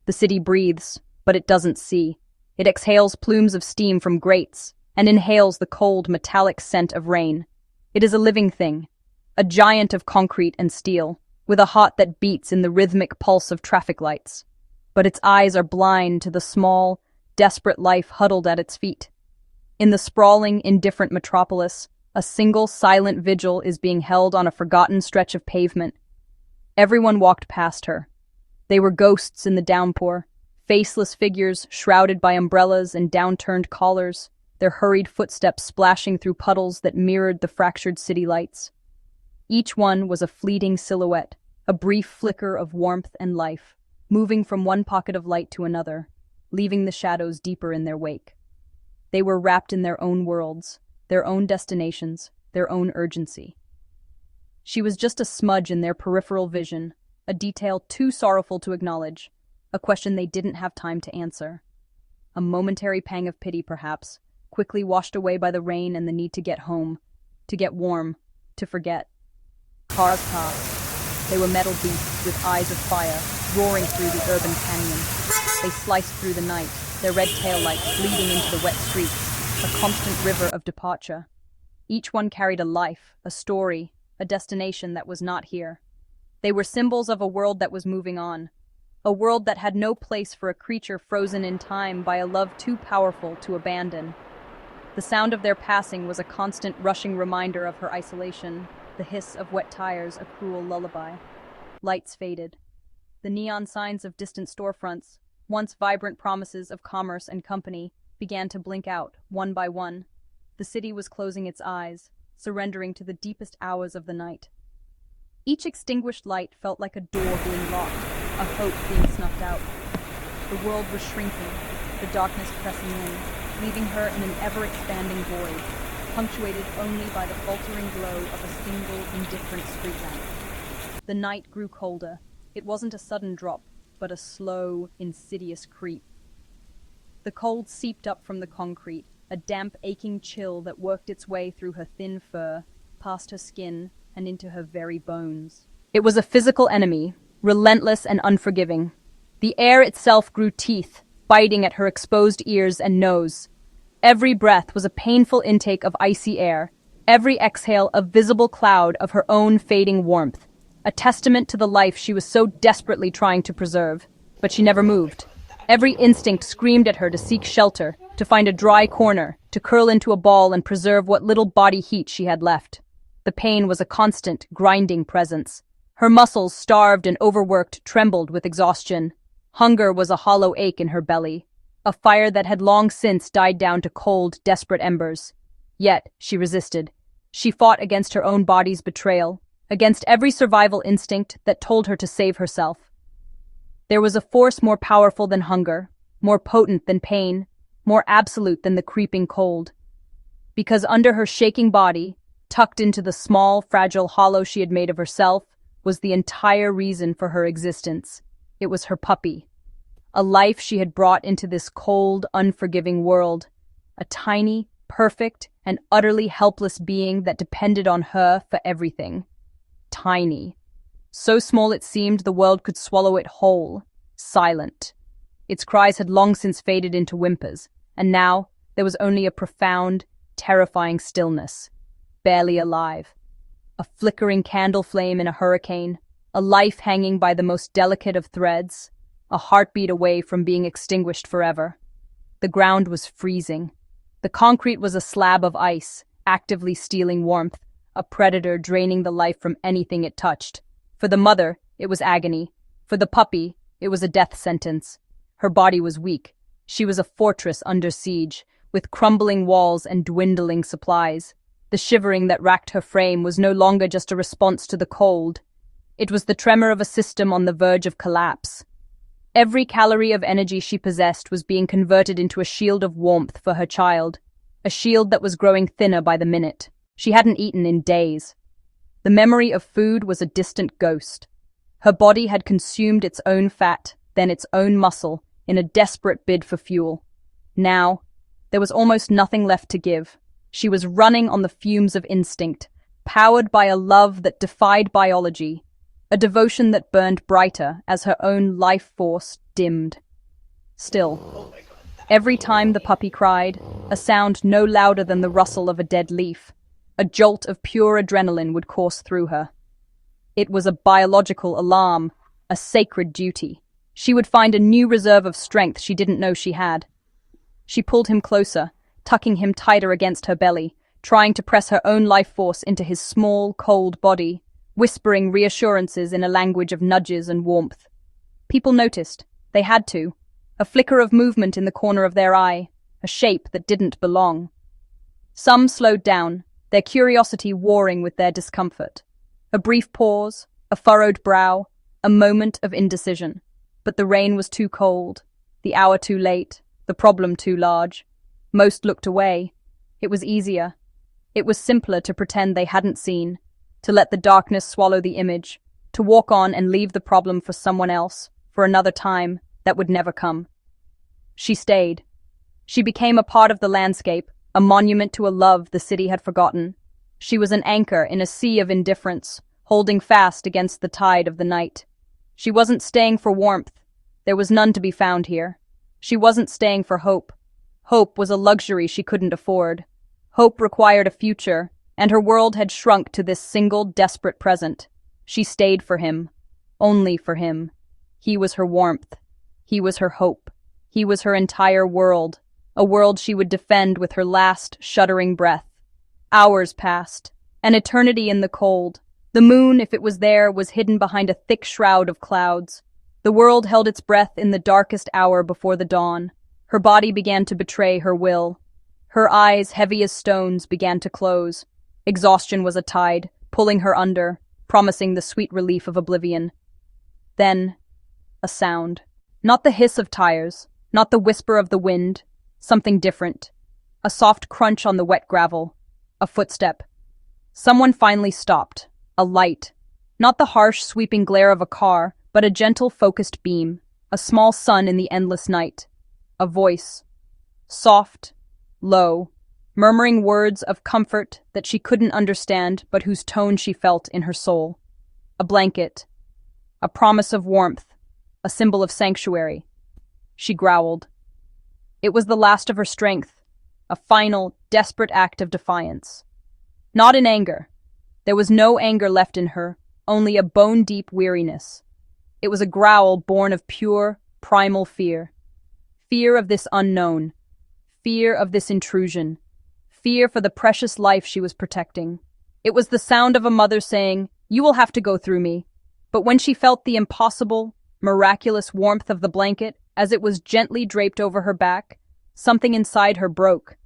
The city breathes, but it doesn't see. It exhales plumes of steam from grates and inhales the cold, metallic scent of rain. It is a living thing, a giant of concrete and steel, with a heart that beats in the rhythmic pulse of traffic lights. But its eyes are blind to the small, desperate life huddled at its feet. In the sprawling, indifferent metropolis, a single silent vigil is being held on a forgotten stretch of pavement. Everyone walked past her. They were ghosts in the downpour, faceless figures shrouded by umbrellas and downturned collars, their hurried footsteps splashing through puddles that mirrored the fractured city lights. Each one was a fleeting silhouette, a brief flicker of warmth and life, moving from one pocket of light to another, leaving the shadows deeper in their wake. They were wrapped in their own worlds, their own destinations, their own urgency. She was just a smudge in their peripheral vision, a detail too sorrowful to acknowledge, a question they didn't have time to answer. A momentary pang of pity, perhaps, quickly washed away by the rain and the need to get home, to get warm, to forget. Cars passed. They were metal beasts with eyes of fire, roaring through the urban canyon. They sliced through the night, their red taillights bleeding into the wet streets, a constant river of departure. Each one carried a life, a story, a destination that was not here. They were symbols of a world that was moving on, a world that had no place for a creature frozen in time by a love too powerful to abandon. The sound of their passing was a constant rushing reminder of her isolation, the hiss of wet tires a cruel lullaby. Lights faded. The neon signs of distant storefronts, once vibrant promises of commerce and company, began to blink out, one by one. The city was closing its eyes, surrendering to the deepest hours of the night. Each extinguished light felt like a door being locked, a hope being snuffed out. The world was shrinking, the darkness pressing in, leaving her in an ever-expanding void, punctuated only by the faltering glow of a single, indifferent street lamp. The night grew colder. It wasn't a sudden drop, but a slow, insidious creep. The cold seeped up from the concrete, a damp, aching chill that worked its way through her thin fur, past her skin, and into her very bones. It was a physical enemy, relentless and unforgiving. The air itself grew teeth, biting at her exposed ears and nose. Every breath was a painful intake of icy air, every exhale a visible cloud of her own fading warmth, a testament to the life she was so desperately trying to preserve. But she never moved. Every instinct screamed at her to seek shelter, to find a dry corner, to curl into a ball and preserve what little body heat she had left. The pain was a constant, grinding presence. Her muscles, starved and overworked, trembled with exhaustion. Hunger was a hollow ache in her belly, a fire that had long since died down to cold, desperate embers. Yet, she resisted. She fought against her own body's betrayal, against every survival instinct that told her to save herself. There was a force more powerful than hunger, more potent than pain, more absolute than the creeping cold. Because under her shaking body, tucked into the small, fragile hollow she had made of herself, was the entire reason for her existence. It was her puppy. A life she had brought into this cold, unforgiving world. A tiny, perfect, and utterly helpless being that depended on her for everything. Tiny. So small it seemed the world could swallow it whole. Silent. Its cries had long since faded into whimpers, and now there was only a profound, terrifying stillness. Barely alive. A flickering candle flame in a hurricane, a life hanging by the most delicate of threads, a heartbeat away from being extinguished forever. The ground was freezing. The concrete was a slab of ice, actively stealing warmth, a predator draining the life from anything it touched. For the mother, it was agony. For the puppy, it was a death sentence. Her body was weak. She was a fortress under siege, with crumbling walls and dwindling supplies. The shivering that racked her frame was no longer just a response to the cold. It was the tremor of a system on the verge of collapse. Every calorie of energy she possessed was being converted into a shield of warmth for her child, a shield that was growing thinner by the minute. She hadn't eaten in days. The memory of food was a distant ghost. Her body had consumed its own fat, then its own muscle, in a desperate bid for fuel. Now, there was almost nothing left to give. She was running on the fumes of instinct, powered by a love that defied biology, a devotion that burned brighter as her own life force dimmed. Still, every time the puppy cried, a sound no louder than the rustle of a dead leaf, a jolt of pure adrenaline would course through her. It was a biological alarm, a sacred duty. She would find a new reserve of strength she didn't know she had. She pulled him closer, tucking him tighter against her belly, trying to press her own life force into his small, cold body, whispering reassurances in a language of nudges and warmth. People noticed. They had to. A flicker of movement in the corner of their eye, a shape that didn't belong. Some slowed down, their curiosity warring with their discomfort. A brief pause, a furrowed brow, a moment of indecision. But the rain was too cold, the hour too late, the problem too large. Most looked away. It was easier. It was simpler to pretend they hadn't seen, to let the darkness swallow the image, to walk on and leave the problem for someone else, for another time that would never come. She stayed. She became a part of the landscape, a monument to a love the city had forgotten. She was an anchor in a sea of indifference, holding fast against the tide of the night. She wasn't staying for warmth. There was none to be found here. She wasn't staying for hope. Hope was a luxury she couldn't afford. Hope required a future, and her world had shrunk to this single, desperate present. She stayed for him. Only for him. He was her warmth. He was her hope. He was her entire world, a world she would defend with her last, shuddering breath. Hours passed, an eternity in the cold. The moon, if it was there, was hidden behind a thick shroud of clouds. The world held its breath in the darkest hour before the dawn. Her body began to betray her will. Her eyes, heavy as stones, began to close. Exhaustion was a tide, pulling her under, promising the sweet relief of oblivion. Then, a sound. Not the hiss of tires, not the whisper of the wind, something different. A soft crunch on the wet gravel. A footstep. Someone finally stopped. A light. Not the harsh, sweeping glare of a car, but a gentle, focused beam. A small sun in the endless night. A voice. Soft, low, murmuring words of comfort that she couldn't understand but whose tone she felt in her soul. A blanket. A promise of warmth. A symbol of sanctuary. She growled. It was the last of her strength. A final, desperate act of defiance. Not in anger. There was no anger left in her, only a bone-deep weariness. It was a growl born of pure, primal fear. Fear of this unknown. Fear of this intrusion. Fear for the precious life she was protecting. It was the sound of a mother saying, "You will have to go through me." But when she felt the impossible, miraculous warmth of the blanket as it was gently draped over her back, something inside her broke.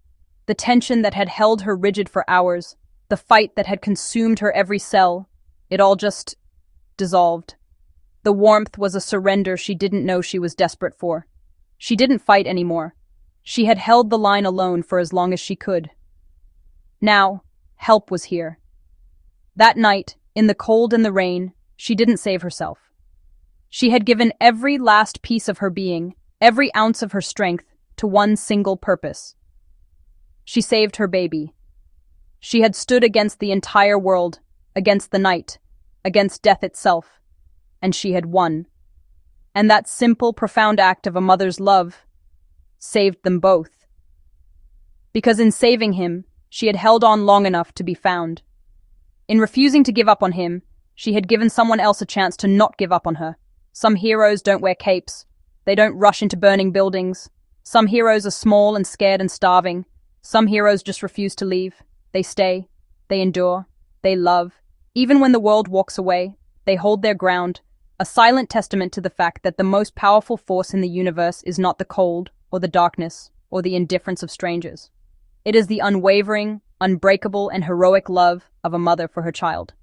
The tension that had held her rigid for hours, the fight that had consumed her every cell, it all just dissolved. The warmth was a surrender she didn't know she was desperate for. She didn't fight anymore. She had held the line alone for as long as she could. Now, help was here. That night, in the cold and the rain, she didn't save herself. She had given every last piece of her being, every ounce of her strength, to one single purpose. She saved her baby. She had stood against the entire world, against the night, against death itself, and she had won. And that simple, profound act of a mother's love saved them both. Because in saving him, she had held on long enough to be found. In refusing to give up on him, she had given someone else a chance to not give up on her. Some heroes don't wear capes. They don't rush into burning buildings. Some heroes are small and scared and starving. Some heroes just refuse to leave. They stay. They endure. They love. Even when the world walks away, they hold their ground, a silent testament to the fact that the most powerful force in the universe is not the cold, or the darkness, or the indifference of strangers. It is the unwavering, unbreakable, and heroic love of a mother for her child.